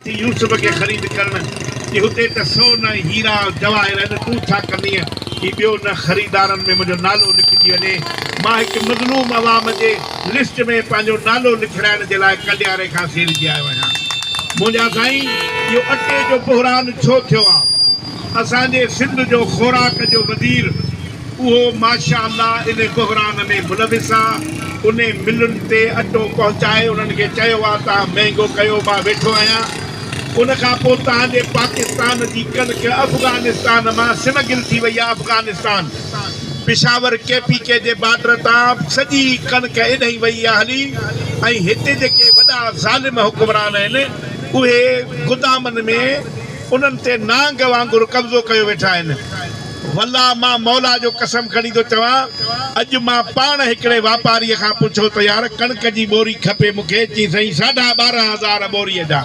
यूसुफ के ख़रीद करण कि हुते त सोन हीरा जवाहिर आहिनि तूं छा कंदीअ कि ॿियो न ख़रीदारनि में मुंहिंजो नालो लिखिजी वञे मां हिकु मज़लूम अवाम जे लिस्ट में पंहिंजो नालो लिखाइण जे लाइ कलियारे खां सीड़जी आयो आहियां मुंहिंजा साईं इहो अटे जो बहिरान छो थियो आहे असांजे सिंध जो ख़ुराक जो वज़ीर उहो माशा अल्लाह इन बहिरान में मुलविस आहे उन मिलुनि ते अटो पहुचाए उन्हनि खे चयो आहे तव्हां महांगो कयो मां वेठो आहियां उन खां पोइ तव्हांजे पाकिस्तान जी कणिक अफ़गानिस्तान मां सिमगिल थी वई आहे अफ़गानिस्तान पिशावर KPK जे बॉर्डर तां सॼी कणिक एॾाहीं वई आहे हली ऐं हिते जेके वॾा ज़ालिम हुकुमरान आहिनि उहे गुदामनि में उन्हनि ते नांग वांगुरु कब्ज़ो कयो वेठा आहिनि वल्ला मां मौला जो कसम खणी थो चवां अॼु मां पाण हिकिड़े वापारीअ खां पुछो त यार कणिक जी बोरी खपे मूंखे चई साईं 12,500 बोरीअ जा